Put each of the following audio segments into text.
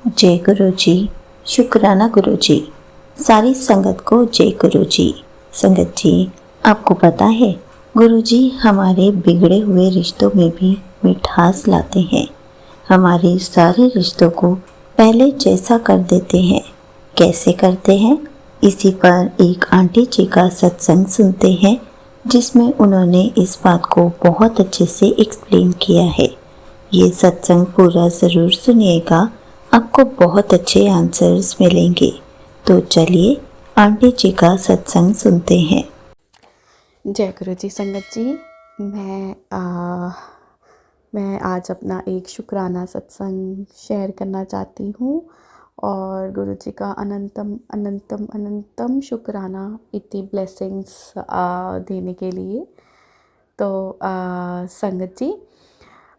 जय गुरु जी। शुक्राना गुरु जी। सारी संगत को जय गुरु जी। संगत जी, आपको पता है गुरु जी हमारे बिगड़े हुए रिश्तों में भी मिठास लाते हैं। हमारे सारे रिश्तों को पहले जैसा कर देते हैं। कैसे करते हैं, इसी पर एक आंटी जी का सत्संग सुनते हैं, जिसमें उन्होंने इस बात को बहुत अच्छे से एक्सप्लेन किया है। ये सत्संग पूरा ज़रूर सुनिएगा, आपको बहुत अच्छे आंसर्स मिलेंगे। तो चलिए आंटी जी का सत्संग सुनते हैं। जय गुरु जी। संगत जी, मैं आज अपना एक शुक्राना सत्संग शेयर करना चाहती हूँ और गुरु जी का अनंतम अनंतम अनंतम शुक्राना इतनी ब्लेसिंग्स देने के लिए। तो संगत जी,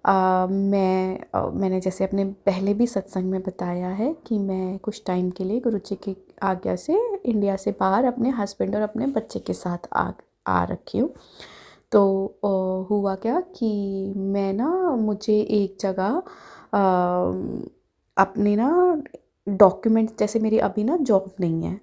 मैंने जैसे अपने पहले भी सत्संग में बताया है कि मैं कुछ टाइम के लिए गुरु जी की आज्ञा से इंडिया से बाहर अपने हस्बैंड और अपने बच्चे के साथ आ रखी हूँ। तो हुआ क्या कि मैं ना मुझे एक जगह अपने ना डॉक्यूमेंट, जैसे मेरी अभी ना जॉब नहीं है,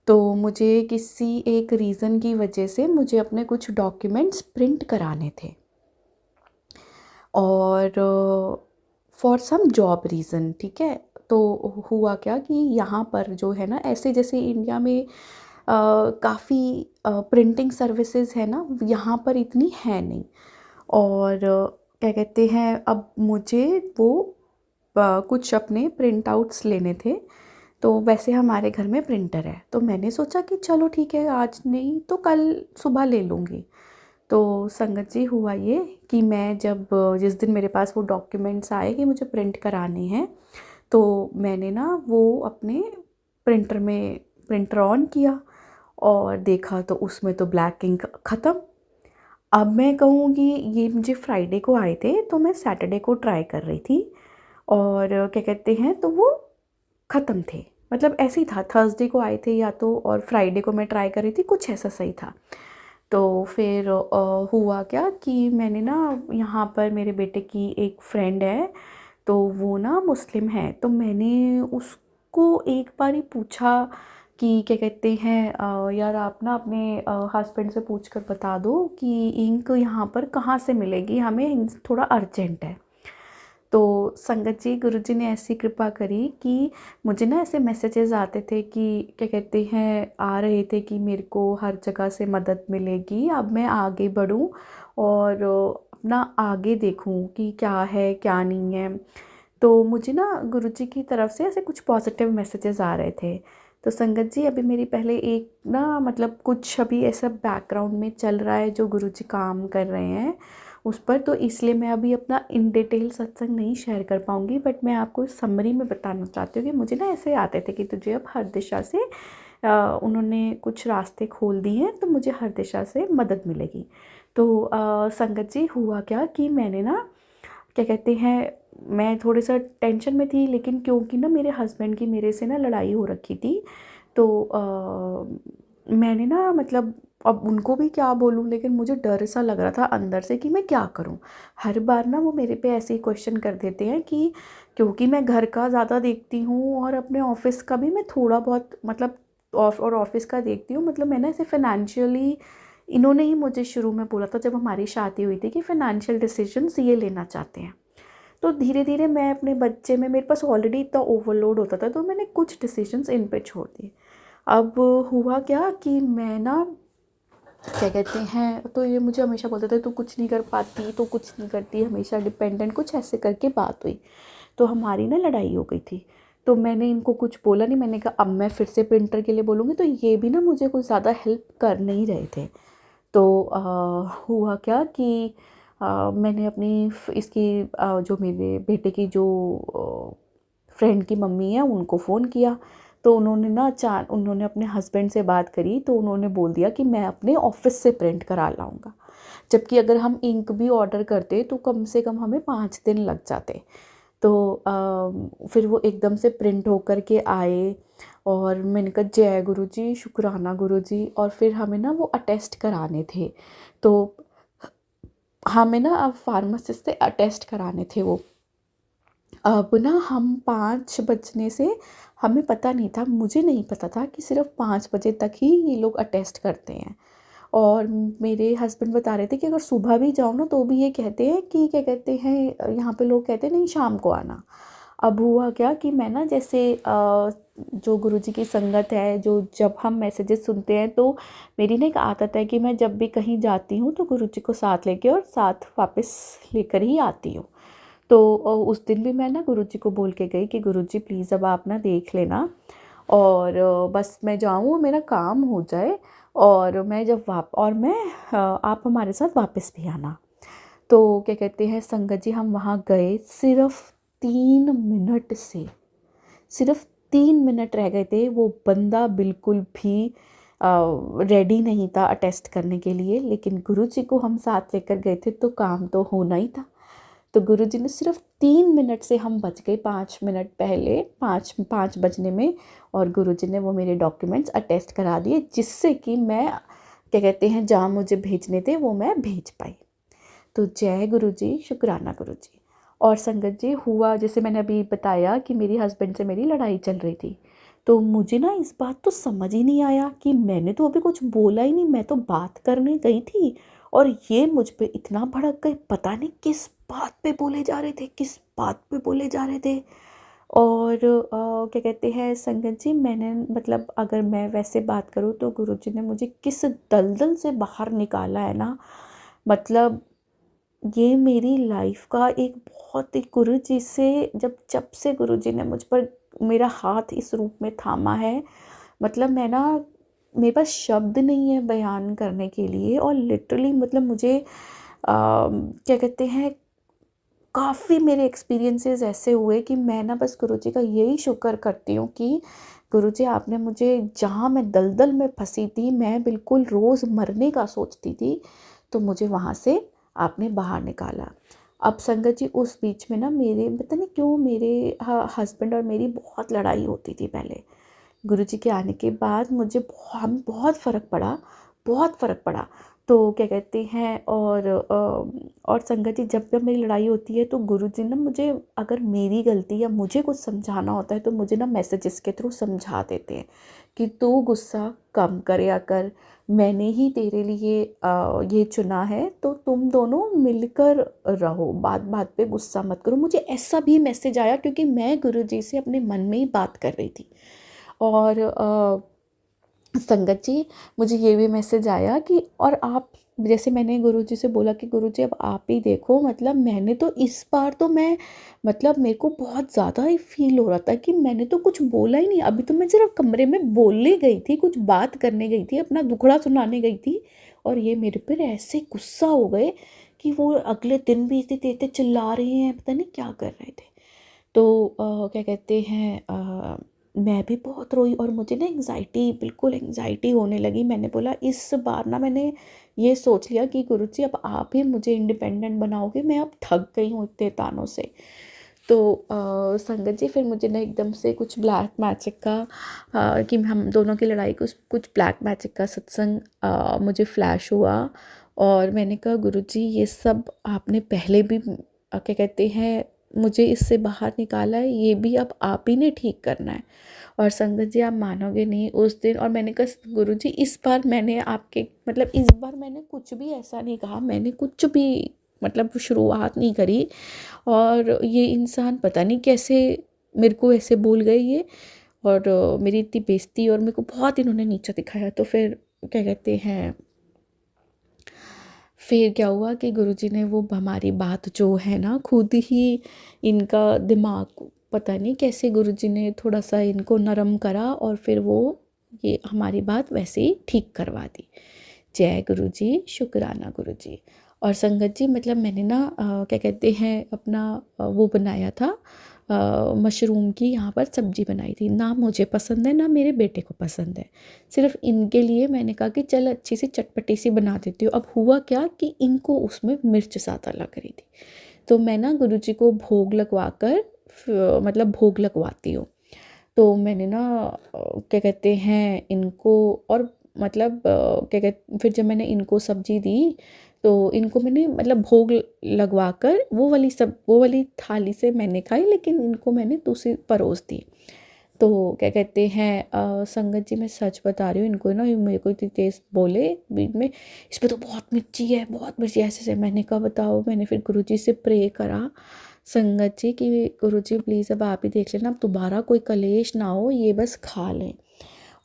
तो मुझे किसी एक रीज़न की वजह से मुझे अपने कुछ डॉक्यूमेंट्स प्रिंट कराने थे और फॉर सम जॉब रीज़न, ठीक है। तो हुआ क्या कि यहाँ पर जो है ना, ऐसे जैसे इंडिया में काफ़ी प्रिंटिंग सर्विसेज है ना, यहाँ पर इतनी है नहीं। और क्या कहते हैं, अब मुझे वो कुछ अपने प्रिंट आउट्स लेने थे। तो वैसे हमारे घर में प्रिंटर है, तो मैंने सोचा कि चलो ठीक है, आज नहीं तो कल सुबह ले लूँगी। तो संगत जी, हुआ ये कि मैं जब जिस दिन मेरे पास वो डॉक्यूमेंट्स आए कि मुझे प्रिंट कराने हैं, तो मैंने ना वो अपने प्रिंटर ऑन किया और देखा तो उसमें तो ब्लैक इंक ख़त्म। अब मैं कहूँगी, ये मुझे फ्राइडे को आए थे, तो मैं सैटरडे को ट्राई कर रही थी और क्या कहते हैं, तो वो ख़त्म थे। मतलब ऐसे ही था, थर्सडे को आए थे या तो, और फ्राइडे को मैं ट्राई कर रही थी, कुछ ऐसा सही था। तो फिर हुआ क्या कि मैंने ना, यहाँ पर मेरे बेटे की एक फ्रेंड है, तो वो ना मुस्लिम है, तो मैंने उसको एक बार ही पूछा कि क्या कहते हैं, यार आप ना अपने हस्बैंड से पूछ कर बता दो कि इंक यहाँ पर कहाँ से मिलेगी, हमें थोड़ा अर्जेंट है। तो संगत जी, गुरुजी ने ऐसी कृपा करी कि मुझे ना ऐसे मैसेजेस आते थे कि क्या कहते हैं, आ रहे थे कि मेरे को हर जगह से मदद मिलेगी, अब मैं आगे बढ़ूं और अपना आगे देखूं कि क्या है क्या नहीं है। तो मुझे ना गुरुजी की तरफ से ऐसे कुछ पॉजिटिव मैसेजेस आ रहे थे। तो संगत जी, अभी मेरी पहले एक ना, मतलब कुछ अभी ऐसा बैकग्राउंड में चल रहा है जो गुरुजी काम कर रहे हैं उस पर, तो इसलिए मैं अभी अपना इन डिटेल सत्संग नहीं शेयर कर पाऊँगी, बट मैं आपको समरी में बताना चाहती हूँ कि मुझे ना ऐसे आते थे कि तुझे अब हर दिशा से उन्होंने कुछ रास्ते खोल दिए हैं, तो मुझे हर दिशा से मदद मिलेगी। तो संगत जी, हुआ क्या कि मैंने ना, क्या कहते हैं, मैं थोड़े सा टेंशन में थी, लेकिन क्योंकि ना मेरे हस्बैंड की मेरे से ना लड़ाई हो रखी थी, तो मैंने ना, मतलब अब उनको भी क्या बोलूँ, लेकिन मुझे डर सा लग रहा था अंदर से कि मैं क्या करूँ। हर बार ना वो मेरे पे ऐसे ही क्वेश्चन कर देते हैं कि, क्योंकि मैं घर का ज़्यादा देखती हूँ और अपने ऑफिस का भी मैं थोड़ा बहुत, मतलब और ऑफिस का देखती हूँ, मतलब मैं ना ऐसे फाइनेंशियली, इन्होंने ही मुझे शुरू में बोला था जब हमारी शादी हुई थी कि फ़ाइनेंशियल डिसीजंस ये लेना चाहते हैं। तो धीरे धीरे मैं अपने बच्चे में, मेरे पास ऑलरेडी इतना ओवरलोड होता था, तो मैंने कुछ डिसीजंस इन पे छोड़ दिए। अब हुआ क्या कि मैं ना, क्या कहते हैं, तो ये मुझे हमेशा बोलते थे तू कुछ नहीं कर पाती, तो कुछ नहीं करती, हमेशा डिपेंडेंट, कुछ ऐसे करके बात हुई। तो हमारी ना लड़ाई हो गई थी। तो मैंने इनको कुछ बोला नहीं, मैंने कहा अब मैं फिर से प्रिंटर के लिए बोलूँगी, तो ये भी ना मुझे कुछ ज़्यादा हेल्प कर नहीं रहे थे। तो हुआ क्या कि मैंने अपनी इसकी जो मेरे बेटे की जो फ्रेंड की मम्मी है उनको फ़ोन किया। तो उन्होंने ना उन्होंने अपने हस्बैंड से बात करी, तो उन्होंने बोल दिया कि मैं अपने ऑफिस से प्रिंट करा लाऊंगा। जबकि अगर हम इंक भी ऑर्डर करते तो कम से कम हमें 5 दिन लग जाते। तो फिर वो एकदम से प्रिंट होकर के आए और मैंने कहा जय गुरु जी, शुक्राना गुरु जी। और फिर हमें ना वो अटेस्ट कराने थे, तो हमें ना अब फार्मासिस्ट से अटेस्ट कराने थे वो। अब ना हम 5 बजने से हमें पता नहीं था, मुझे नहीं पता था कि सिर्फ़ 5 बजे तक ही ये लोग अटेस्ट करते हैं। और मेरे हस्बैंड बता रहे थे कि अगर सुबह भी जाओ ना तो भी ये कहते हैं कि क्या कहते हैं, यहाँ पे लोग कहते हैं नहीं शाम को आना। अब हुआ क्या कि मैं ना जैसे जो गुरुजी की संगत है, जो जब हम मैसेजेस सुनते हैं तो मेरी ना एक आदत है कि मैं जब भी कहीं जाती हूँ तो गुरुजी को साथ लेके और साथ वापस लेकर ही आती हूँ। तो उस दिन भी मैं ना गुरुजी को बोल के गई कि गुरुजी प्लीज़ अब आप ना देख लेना, और बस मैं जाऊँ मेरा काम हो जाए, और मैं जब और मैं आप हमारे साथ वापस भी आना। तो क्या कहते हैं संगत जी, हम वहाँ गए सिर्फ 3 मिनट से, सिर्फ 3 मिनट रह गए थे। वो बंदा बिल्कुल भी रेडी नहीं था अटेस्ट करने के लिए, लेकिन गुरुजी को हम साथ लेकर गए थे तो काम तो होना ही था। तो गुरुजी ने सिर्फ 3 मिनट से, हम बच गए 5 मिनट पहले, 5 बजने में, और गुरुजी ने वो मेरे डॉक्यूमेंट्स अटेस्ट करा दिए, जिससे कि मैं क्या कहते हैं जहाँ मुझे भेजने थे वो मैं भेज पाई। तो जय गुरुजी, शुक्राना गुरुजी। और संगत जी, हुआ जैसे मैंने अभी बताया कि मेरे हस्बैंड से मेरी लड़ाई चल रही थी, तो मुझे ना इस बात तो समझ ही नहीं आया कि मैंने तो अभी कुछ बोला ही नहीं, मैं तो बात करने गई थी और ये मुझ पे इतना भड़क गए, पता नहीं किस बात पे बोले जा रहे थे, किस बात पे बोले जा रहे थे। और क्या कहते हैं संगत जी, मैंने मतलब अगर मैं वैसे बात करूँ तो गुरुजी ने मुझे किस दलदल से बाहर निकाला है ना, मतलब ये मेरी लाइफ का एक बहुत ही, गुरुजी से जब जब से गुरुजी ने मुझ पर मेरा हाथ इस रूप में थामा है, मतलब मैं ना, मेरे पास शब्द नहीं है बयान करने के लिए। और लिटरली मतलब मुझे क्या कहते हैं, काफ़ी मेरे एक्सपीरियंसेस ऐसे हुए कि मैं ना बस गुरुजी का यही शुक्र करती हूँ कि गुरुजी आपने मुझे, जहाँ मैं दलदल में फंसी थी, मैं बिल्कुल रोज़ मरने का सोचती थी, तो मुझे वहाँ से आपने बाहर निकाला। अब संगत जी, उस बीच में ना मेरे पता नहीं क्यों मेरे हस्बैंड और मेरी बहुत लड़ाई होती थी पहले। गुरुजी के आने के बाद मुझे बहुत फ़र्क पड़ा, बहुत फ़र्क पड़ा। तो क्या कहते हैं, और संगत जी, जब जब मेरी लड़ाई होती है तो गुरुजी ना मुझे, अगर मेरी गलती या मुझे कुछ समझाना होता है तो मुझे ना मैसेजेस के थ्रू समझा देते हैं कि तू गुस्सा कम करया कर, मैंने ही तेरे लिए ये चुना है, तो तुम दोनों मिलकर रहो, बात बात पे गुस्सा मत करो। मुझे ऐसा भी मैसेज आया क्योंकि मैं गुरुजी से अपने मन में ही बात कर रही थी। और संगत जी, मुझे ये भी मैसेज आया कि, और आप, जैसे मैंने गुरुजी से बोला कि गुरुजी अब आप ही देखो, मतलब मैंने तो इस बार तो मैं, मतलब मेरे को बहुत ज़्यादा ही फील हो रहा था कि मैंने तो कुछ बोला ही नहीं, अभी तो मैं सिर्फ कमरे में बोलने गई थी, कुछ बात करने गई थी, अपना दुखड़ा सुनाने गई थी, और ये मेरे पर ऐसे गुस्सा हो गए कि वो अगले दिन भी इतने तेज तेज चिल्ला रहे हैं, पता नहीं क्या कर रहे थे। तो क्या कहते हैं, मैं भी बहुत रोई और मुझे ना एंग्जाइटी, बिल्कुल एंग्जाइटी होने लगी। मैंने बोला इस बार ना, मैंने ये सोच लिया कि गुरुजी अब आप ही मुझे इंडिपेंडेंट बनाओगे, मैं अब थक गई हूँ इतने तानों से। तो संगत जी, फिर मुझे ना एकदम से कुछ ब्लैक मैजिक का, कि हम दोनों की लड़ाई, कुछ ब्लैक मैजिक का सत्संग मुझे फ्लैश हुआ। और मैंने कहा गुरुजी, ये सब आपने पहले भी क्या कहते हैं मुझे इससे बाहर निकाला है, ये भी अब आप ही ने ठीक करना है। और संगत जी, आप मानोगे नहीं, उस दिन, और मैंने कहा गुरुजी इस बार मैंने आपके, मतलब इस बार मैंने कुछ भी ऐसा नहीं कहा, मैंने कुछ भी मतलब शुरुआत नहीं करी, और ये इंसान पता नहीं कैसे मेरे को ऐसे बोल गए ये, और मेरी इतनी बेइज्जती, और मेरे को बहुत इन्होंने नीचा दिखाया। तो फिर क्या कहते हैं, फिर क्या हुआ कि गुरुजी ने वो हमारी बात जो है ना, खुद ही इनका दिमाग, पता नहीं कैसे गुरुजी ने थोड़ा सा इनको नरम करा, और फिर वो ये हमारी बात वैसे ही ठीक करवा दी। जय गुरुजी, शुक्राना गुरुजी। और संगत जी, मतलब मैंने ना क्या कहते हैं अपना वो बनाया था, मशरूम की यहाँ पर सब्जी बनाई थी, ना मुझे पसंद है ना मेरे बेटे को पसंद है, सिर्फ इनके लिए मैंने कहा कि चल अच्छी सी चटपटी सी बना देती हूँ। अब हुआ क्या कि इनको उसमें मिर्च ज़्यादा लग रही थी, तो मैं ना गुरुजी को भोग लगवा कर, मतलब भोग लगवाती हूँ। तो मैंने ना क्या कहते हैं इनको, और मतलब क्या कहते, फिर जब मैंने इनको सब्जी दी तो इनको मैंने मतलब भोग लगवा कर वो वाली थाली से मैंने खाई, लेकिन इनको मैंने दूसरी परोस दी। तो क्या कहते हैं संगत जी, मैं सच बता रही हूँ, इनको ना मेरे को इतनी तेज़ बोले बीच में, इस पे तो बहुत मिर्ची है, बहुत मिर्ची है, ऐसे मैंने कहा बताओ। मैंने फिर गुरुजी से प्रे करा संगत जी कि गुरुजी प्लीज़ अब आप ही देख लेना, अब दोबारा कोई कलेश ना हो, ये बस खा लें।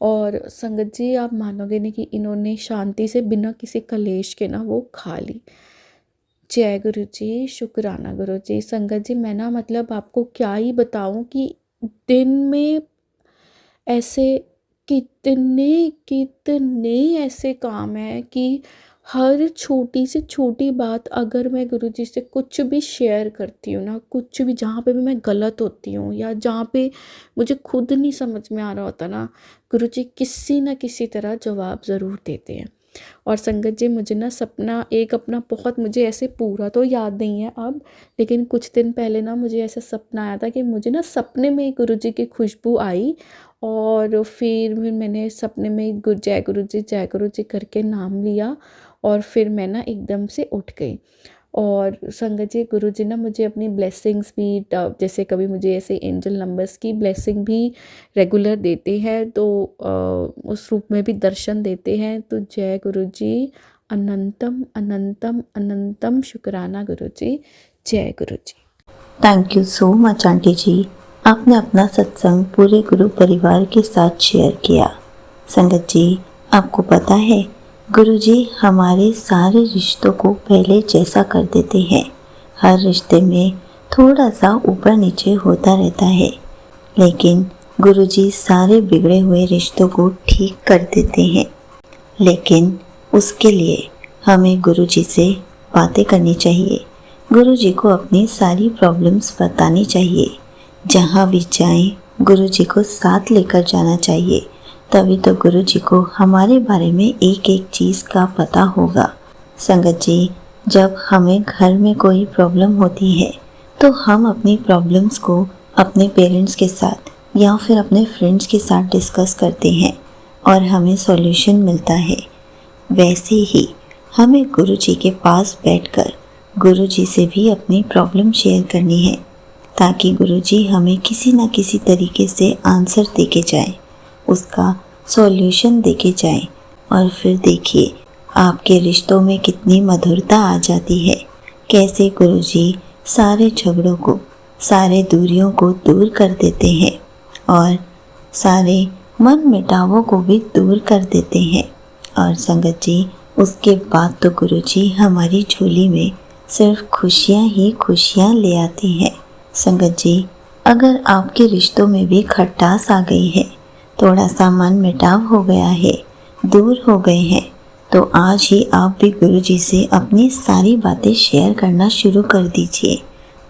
और संगत जी आप मानोगे नहीं कि इन्होंने शांति से बिना किसी कलेश के ना वो खा ली। जय गुरु जी, शुक्राना गुरु जी। संगत जी मैं ना मतलब आपको क्या ही बताऊं कि दिन में ऐसे कितने कितने ऐसे काम हैं कि हर छोटी से छोटी बात अगर मैं गुरुजी से कुछ भी शेयर करती हूँ ना, कुछ भी जहाँ पे भी मैं गलत होती हूँ या जहाँ पे मुझे खुद नहीं समझ में आ रहा होता ना, गुरुजी किसी न किसी तरह जवाब ज़रूर देते हैं। और संगत जी मुझे ना सपना एक अपना बहुत, मुझे ऐसे पूरा तो याद नहीं है अब, लेकिन कुछ दिन पहले ना मुझे ऐसा सपना आया था कि मुझे ना सपने में गुरुजी की खुशबू आई, और फिर मैंने सपने में जय गुरु जी करके नाम लिया, और फिर मैं ना एकदम से उठ गई। और संगत जी गुरुजी ना मुझे अपनी ब्लेसिंग्स भी जैसे कभी मुझे ऐसे एंजल नंबर्स की ब्लेसिंग भी रेगुलर देते हैं, तो उस रूप में भी दर्शन देते हैं। तो जय गुरुजी, अनंतम अनंतम अनंतम शुक्राना गुरुजी, जय गुरुजी। Thank you so much aunty ji, आपने अपना सत्संग पूरे गुरु परिवार के साथ शेयर किया। संगत जी आपको पता है, गुरुजी हमारे सारे रिश्तों को पहले जैसा कर देते हैं। हर रिश्ते में थोड़ा सा ऊपर नीचे होता रहता है, लेकिन गुरुजी सारे बिगड़े हुए रिश्तों को ठीक कर देते हैं। लेकिन उसके लिए हमें गुरुजी से बातें करनी चाहिए, गुरुजी को अपनी सारी प्रॉब्लम्स बतानी चाहिए। जहाँ भी जाएं गुरुजी को साथ लेकर जाना चाहिए, तभी तो गुरुजी को हमारे बारे में एक एक चीज़ का पता होगा। संगत जी जब हमें घर में कोई प्रॉब्लम होती है तो हम अपनी प्रॉब्लम्स को अपने पेरेंट्स के साथ या फिर अपने फ्रेंड्स के साथ डिस्कस करते हैं और हमें सॉल्यूशन मिलता है। वैसे ही हमें गुरुजी के पास बैठकर गुरुजी से भी अपनी प्रॉब्लम शेयर करनी है, ताकि गुरुजी हमें किसी न किसी तरीके से आंसर देके जाए, उसका सॉल्यूशन देके जाए। और फिर देखिए आपके रिश्तों में कितनी मधुरता आ जाती है, कैसे गुरुजी सारे झगड़ों को, सारे दूरियों को दूर कर देते हैं और सारे मन मिटावों को भी दूर कर देते हैं। और संगत जी उसके बाद तो गुरुजी हमारी झोली में सिर्फ खुशियाँ ही खुशियाँ ले आती हैं। संगत जी अगर आपके रिश्तों में भी खटास आ गई है, थोड़ा सा मन मिटाव हो गया है, दूर हो गए हैं, तो आज ही आप भी गुरुजी से अपनी सारी बातें शेयर करना शुरू कर दीजिए।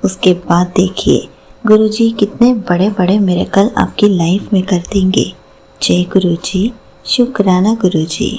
उसके बाद देखिए गुरुजी कितने बड़े बड़े मिरेकल आपकी लाइफ में कर देंगे। जय गुरुजी, शुक्राना गुरुजी।